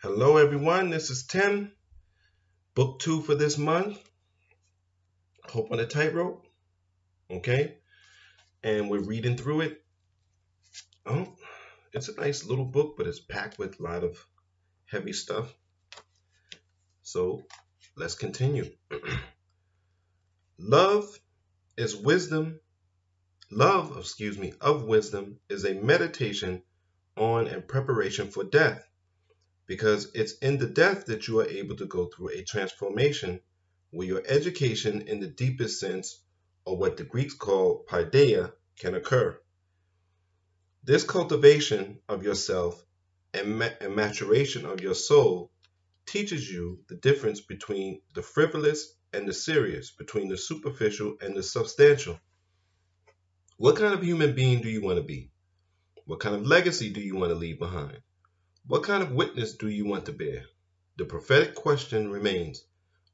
Hello, everyone. This is Tim, book two for this month. Hope on a Tightrope. Okay. And we're reading through it. Oh, it's a nice little book, but it's packed with a lot of heavy stuff. So let's continue. Love is wisdom. Of wisdom is a meditation on and preparation for death, because it's in the death that you are able to go through a transformation where your education in the deepest sense, or what the Greeks call paideia, can occur. This cultivation of yourself and maturation of your soul teaches you the difference between the frivolous and the serious, between the superficial and the substantial. What kind of human being do you want to be? What kind of legacy do you want to leave behind? What kind of witness do you want to bear? The prophetic question remains: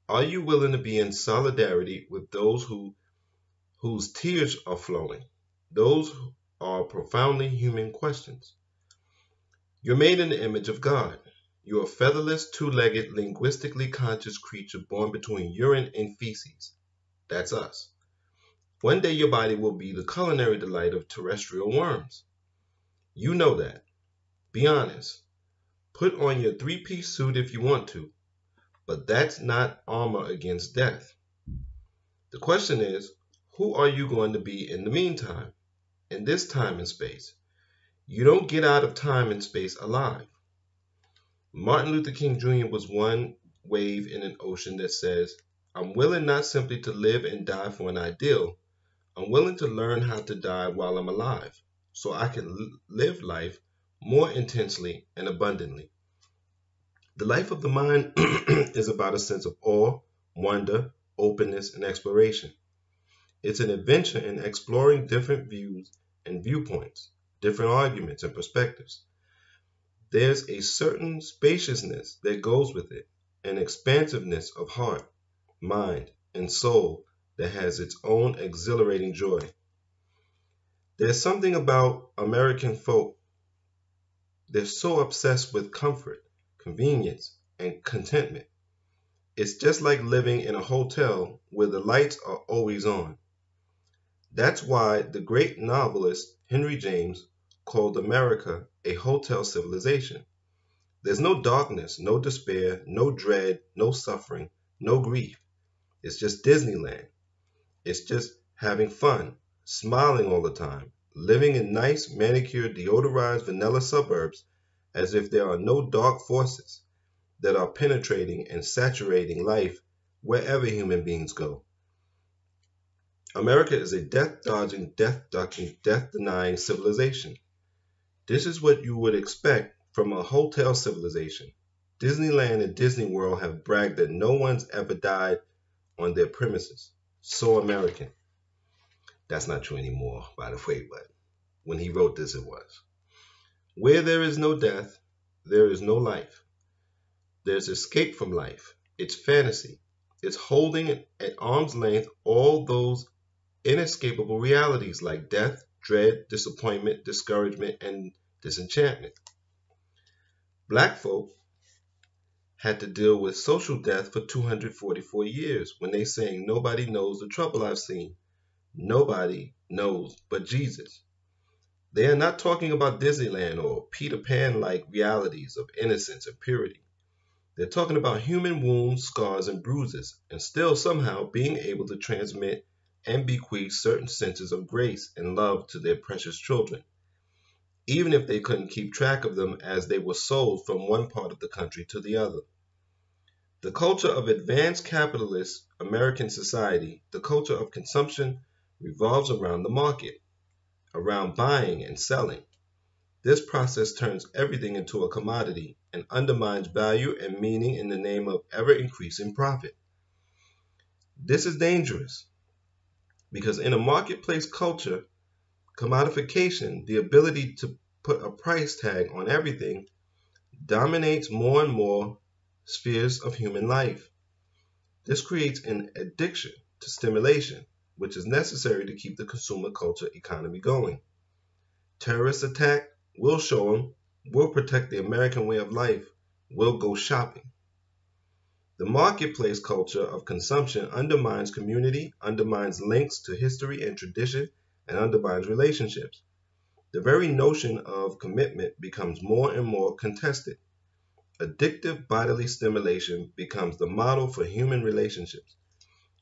are you willing to be in solidarity with those whose tears are flowing? Those are profoundly human questions. You're made in the image of God. You're a featherless, two-legged, linguistically conscious creature born between urine and feces. That's us. One day your body will be the culinary delight of terrestrial worms. You know that. Be honest. Put on your three-piece suit if you want to, but that's not armor against death. The question is, who are you going to be in the meantime, in this time and space? You don't get out of time and space alive. Martin Luther King Jr. was one wave in an ocean that says, I'm willing not simply to live and die for an ideal, I'm willing to learn how to die while I'm alive, so I can live life more intensely and abundantly. The life of the mind is about a sense of awe, wonder, openness, and exploration. It's an adventure in exploring different views and viewpoints, different arguments and perspectives. There's a certain spaciousness that goes with it, an expansiveness of heart, mind, and soul that has its own exhilarating joy. There's something about American folk. They're so obsessed with comfort, convenience, and contentment. It's just like living in a hotel where the lights are always on. That's why the great novelist Henry James called America a hotel civilization. There's no darkness, no despair, no dread, no suffering, no grief. It's just Disneyland. It's just having fun, smiling all the time, living in nice, manicured, deodorized vanilla suburbs as if there are no dark forces that are penetrating and saturating life wherever human beings go. America is a death-dodging, death-ducking, death-denying civilization. This is what you would expect from a hotel civilization. Disneyland and Disney World have bragged that no one's ever died on their premises. So American. That's not true anymore, by the way, but when he wrote this, it was. Where there is no death, there is no life. There's escape from life. It's fantasy. It's holding at arm's length all those inescapable realities like death, dread, disappointment, discouragement, and disenchantment. Black folk had to deal with social death for 244 years when they saying nobody knows the trouble I've seen. Nobody knows but Jesus. They are not talking about Disneyland or Peter Pan-like realities of innocence and purity. They're talking about human wounds, scars, and bruises, and still somehow being able to transmit and bequeath certain senses of grace and love to their precious children, even if they couldn't keep track of them as they were sold from one part of the country to the other. The culture of advanced capitalist American society, the culture of consumption, revolves around the market, around buying and selling. This process turns everything into a commodity and undermines value and meaning in the name of ever-increasing profit. This is dangerous because in a marketplace culture, commodification, the ability to put a price tag on everything, dominates more and more spheres of human life. This creates an addiction to stimulation, which is necessary to keep the consumer culture economy going. Terrorist attack will show them, will protect the American way of life, will go shopping. The marketplace culture of consumption undermines community, undermines links to history and tradition, and undermines relationships. The very notion of commitment becomes more and more contested. Addictive bodily stimulation becomes the model for human relationships.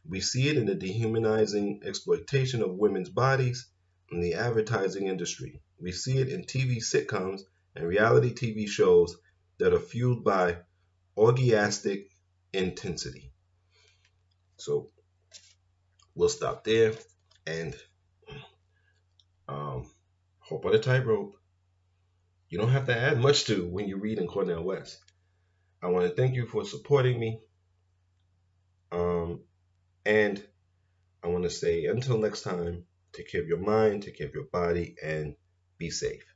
We see it in the dehumanizing exploitation of women's bodies in the advertising industry. We see it in TV sitcoms and reality TV shows that are fueled by orgiastic intensity. So we'll stop there and hope on a tightrope. You don't have to add much to when you read in Cornell West. I want to thank you for supporting me. And I want to say until next time, take care of your mind, take care of your body, and be safe.